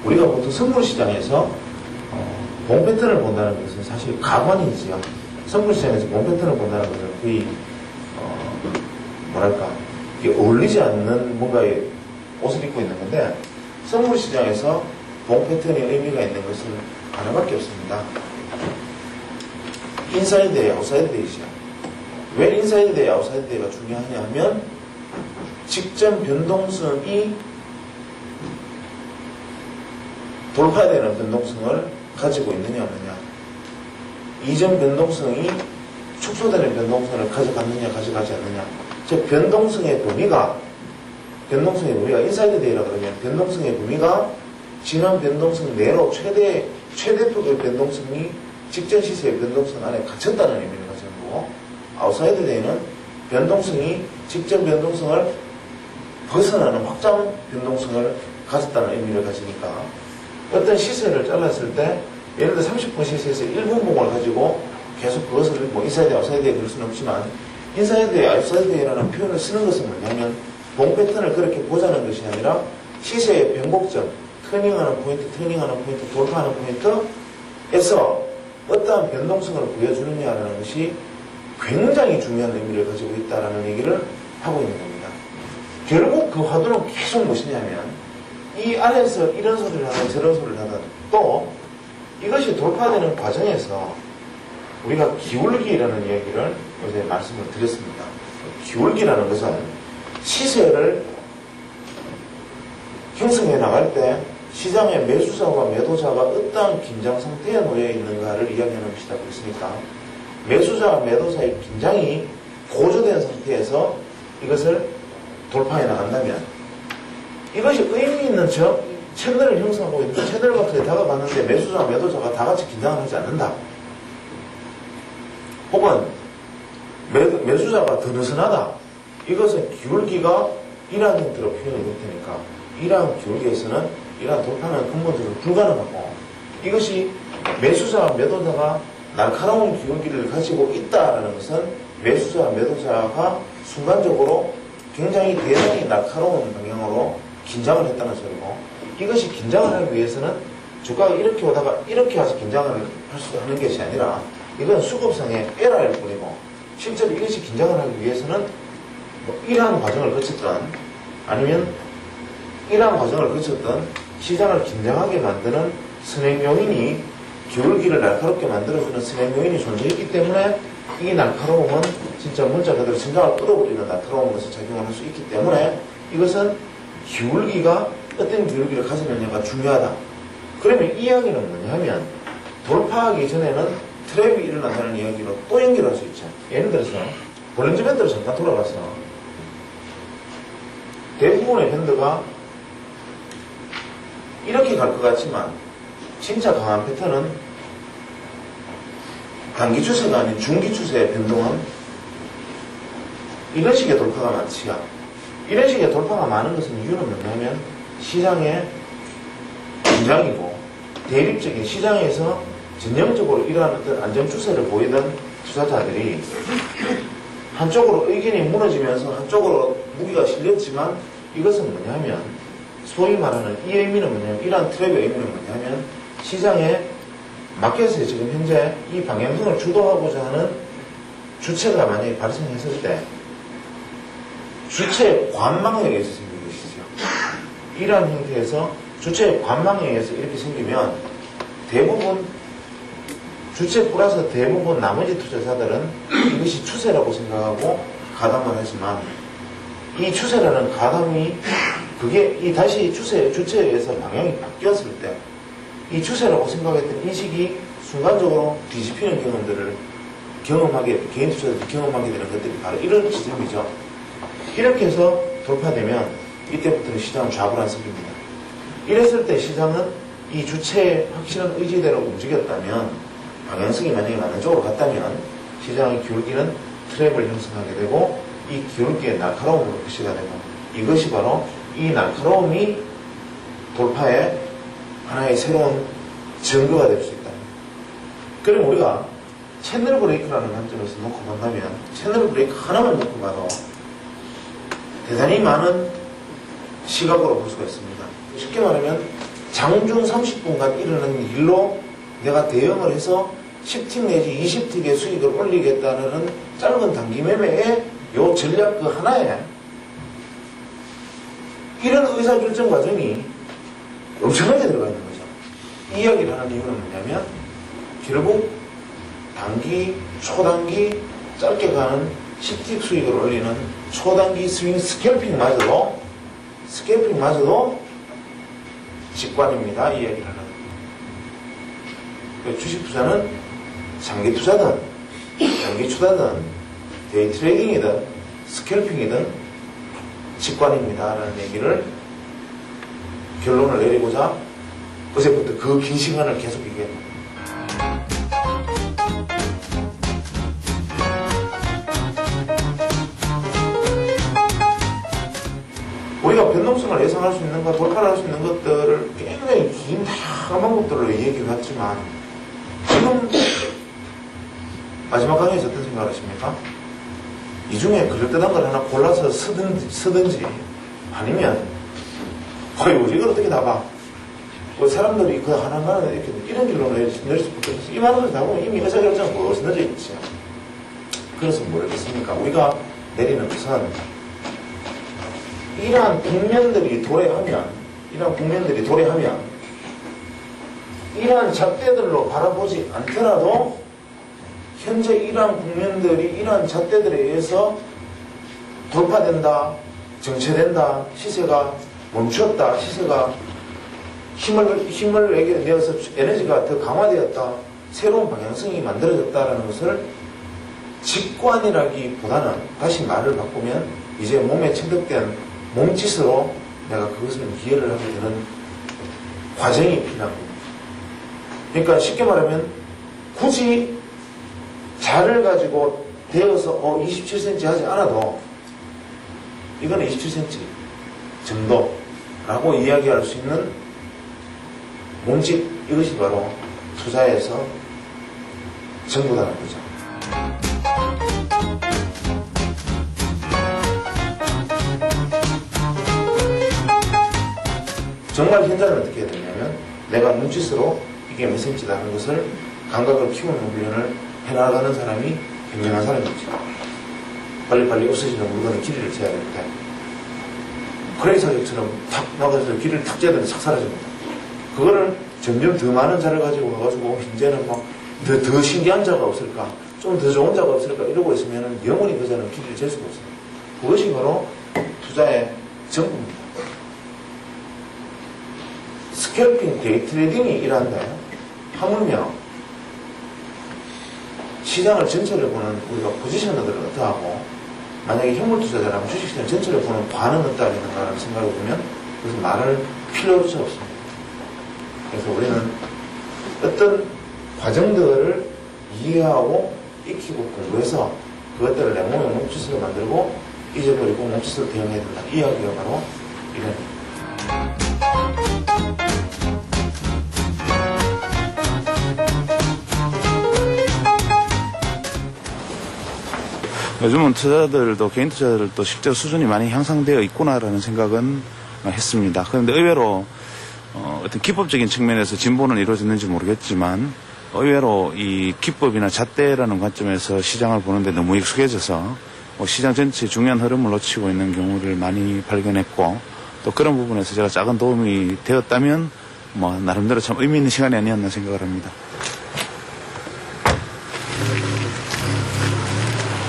우리가 보통 선물시장에서 봉 패턴을 본다는 것은 사실 가관이지요. 선물시장에서 봉 패턴을 본다는 것은 거의 뭐랄까 이게 어울리지 않는 뭔가의 옷을 입고 있는 건데, 선물시장에서 봉 패턴의 의미가 있는 것은 하나밖에 없습니다. 인사이드 데이, 아웃사이드 데이죠. 왜 인사이드 데이, 아웃사이드 데이가 중요하냐 하면 직전 변동성이 돌파되는 변동성을 가지고 있느냐 없느냐, 이전 변동성이 축소되는 변동성을 가져갔느냐 가져가지 않느냐. 즉 변동성의 범위가 인사이드 데이라 그러면 변동성의 범위가 지난 변동성 내로 최대폭의 변동성이 직전 시세의 변동성 안에 갇혔다는 의미를 가지는 거고, 아웃사이드 데이는 변동성이 직전 변동성을 벗어나는 확장 변동성을 가졌다는 의미를 가지니까, 어떤 시세를 잘랐을 때 예를 들어 30분 시세에서 1분 봉을 가지고 계속 그것을 뭐 인사이드 아웃사이드에 그럴 수는 없지만, 인사이드 아웃사이드라는 표현을 쓰는 것은 뭐냐면 봉 패턴을 그렇게 보자는 것이 아니라 시세의 변곡점, 터닝하는 포인트, 돌파하는 포인트에서 어떠한 변동성을 보여주느냐라는 것이 굉장히 중요한 의미를 가지고 있다는 얘기를 하고 있는 겁니다. 결국 그 화두는 계속 무엇이냐면, 이 안에서 이런 소리를 하든 저런 소리를 하든 또 이것이 돌파되는 과정에서 우리가 기울기라는 이야기를 어제 말씀을 드렸습니다. 기울기라는 것은 시세를 형성해 나갈 때 시장의 매수자와 매도자가 어떠한 긴장 상태에 놓여 있는가를 이야기하는 것이다 그랬으니까, 매수자와 매도자의 긴장이 고조된 상태에서 이것을 돌파해 나간다면 이것이 의미 있는 채널을 형성하고 있는 채널 박스에 다가갔는데 매수자와 매도자가 다 같이 긴장을 하지 않는다. 혹은 매수자가 더 느슨하다. 이것은 기울기가 이러한 형태로 표현이 될 테니까 이러한 기울기에서는 이러한 돌파는 근본적으로 불가능하고, 이것이 매수자와 매도자가 날카로운 기울기를 가지고 있다라는 것은 매수자와 매도자가 순간적으로 굉장히 대단히 날카로운 방향으로 긴장을 했다는 소리고, 이것이 긴장을 하기 위해서는 주가가 이렇게 오다가 이렇게 와서 긴장을 하는 것이 아니라 이건 수급상의 에러일 뿐이고, 실제로 이것이 긴장을 하기 위해서는 뭐 이러한 과정을 거쳤던 아니면 이러한 과정을 거쳤던 시장을 긴장하게 만드는 선행 요인이, 기울기를 날카롭게 만들어주는 선행 요인이 존재했기 때문에 이 날카로움은 진짜 문자 그대로 심장을 끌어버리는 날카로운 것을 작용을 할 수 있기 때문에 이것은 기울기가 어떤 기울기를 가지느냐가 중요하다. 그러면 이 이야기는 뭐냐면 돌파하기 전에는 트랩이 일어난다는 이야기로 또 연결할 수 있죠. 예를 들어서 볼린저 밴드로 잠깐 돌아가서 대부분의 밴드가 이렇게 갈 것 같지만 진짜 강한 패턴은 단기 추세가 아닌 중기 추세의 변동은 이런 식의 돌파가 많지요. 이런 식의 돌파가 많은 것은 이유는 뭐냐면 시장의 긴장이고, 대립적인 시장에서 전형적으로 이러한 어떤 안정추세를 보이던 투자자들이 한쪽으로 의견이 무너지면서 한쪽으로 무기가 실렸지만, 이것은 뭐냐면 소위 말하는 이 의미는 뭐냐면, 이러한 트랩의 의미는 뭐냐면 시장에 마켓에 지금 현재 이 방향성을 주도하고자 하는 주체가 만약에 발생했을 때 주체의 관망에 의해서 생긴 것이죠. 이러한 형태에서 주체의 관망에 의해서 이렇게 생기면 대부분 주체 플러스 대부분 나머지 투자자들은 이것이 추세라고 생각하고 가담을 하지만, 이 추세라는 가담이 그게 다시 주체에 의해서 방향이 바뀌었을 때 이 추세라고 생각했던 인식이 순간적으로 뒤집히는 경험들을 개인 투자자들이 경험하게 되는 것들이 바로 이런 지점이죠. 이렇게 해서 돌파되면 이때부터는 시장은 좌불안석입니다. 이랬을 때 시장은 이 주체의 확실한 의지대로 움직였다면, 방향성이 만약에 많은 쪽으로 갔다면 시장의 기울기는 트랩을 형성하게 되고, 이 기울기의 날카로움으로 표시가 되고, 이것이 바로 이 날카로움이 돌파의 하나의 새로운 증거가 될 수 있다. 그럼 우리가 채널 브레이크라는 관점에서 놓고 본다면, 채널 브레이크 하나만 놓고 봐도 대단히 많은 시각으로 볼 수가 있습니다. 쉽게 말하면 장중 30분간 일어나는 일로 내가 대응을 해서 10틱 내지 20틱의 수익을 올리겠다는 짧은 단기 매매의 요 전략 그 하나에 이런 의사결정 과정이 엄청나게 들어가 있는 거죠. 이 이야기를 하는 이유는 뭐냐면 결국 단기, 초단기, 짧게 가는 10틱 수익을 올리는 초단기 스윙 스캘핑마저도 직관입니다. 이 이야기를 하는. 주식 투자는 장기 투자든 장기 투자든 데이 트레이딩이든 스캘핑이든 직관입니다. 라는 얘기를 결론을 내리고자 어제부터 그 긴 시간을 계속 얘기했습니다. 우리가 변동성을 예상할 수 있는 것, 돌파를 할 수 있는 것들을 굉장히 긴 다양한 방법들로 얘기를 했지만 지금 마지막 강의에서 어떤 생각을 하십니까? 이 중에 그럴듯한 걸 하나 골라서 쓰든지 아니면 이걸 어떻게 다 봐? 사람들이 그 하나만 이렇게 이런 길로 내릴 수밖에 없어요. 이 많은 걸 다 보면 이미 의사결정은 무엇이 넣어져 있죠. 그래서 모르겠습니까? 우리가 내리는 것은 이러한 국면들이 도래하면 이러한 잣대들로 바라보지 않더라도 현재 이러한 국면들이 이러한 잣대들에 의해서 돌파된다, 정체된다, 시세가 멈췄다, 시세가 힘을 내서 에너지가 더 강화되었다, 새로운 방향성이 만들어졌다라는 것을 직관이라기보다는 다시 말을 바꾸면 이제 몸에 체득된 몸짓으로 내가 그것을 이해를 하게 되는 과정이 필요한 겁니다. 그러니까 쉽게 말하면 굳이 자를 가지고 되어서 27cm 하지 않아도 이거는 27cm 정도라고 이야기할 수 있는 몸짓, 이것이 바로 투자에서 전부다는 거죠. 정말 현장을 어떻게 해야 되냐면 내가 눈짓으로 이게 몇 cm다 하는 것을 감각을 키우는 훈련을 해나가는 사람이 굉장한 사람이죠. 빨리빨리 없어지는 물건의 길이를 재야 되는데 크레인 사격처럼 탁 막아서 길이를 탁 재야 되는데 싹 사라집니다. 그거를 점점 더 많은 자를 가지고 와가지고 이제는 더 신기한 자가 없을까, 좀 더 좋은 자가 없을까 이러고 있으면 영원히 그 자는 길이를 잴 수가 없어요. 그것이 바로 투자의 전부입니다. 스캘핑, 데이 트레이딩이 일한다. 하물며 시장을 전체를 보는 우리가 포지셔너들은 어떠하고 만약에 현물 투자자라면 주식시장 전체를 보는 관은 어떠하겠는가라는 생각을 보면 그것은 말을 필요조차 없습니다. 그래서 우리는 어떤 과정들을 이해하고 익히고 공부해서 그것들을 내 몸의 몸짓으로 만들고 잊어버리고 몸짓으로 대응해야 된다. 이 이야기가 바로 이런. 요즘은 투자자들도 개인 투자자들도 실제로 수준이 많이 향상되어 있구나라는 생각은 했습니다. 그런데 의외로 어떤 기법적인 측면에서 진보는 이루어졌는지 모르겠지만 의외로 이 기법이나 잣대라는 관점에서 시장을 보는데 너무 익숙해져서 시장 전체의 중요한 흐름을 놓치고 있는 경우를 많이 발견했고 또 그런 부분에서 제가 작은 도움이 되었다면 나름대로 참 의미 있는 시간이 아니었나 생각을 합니다.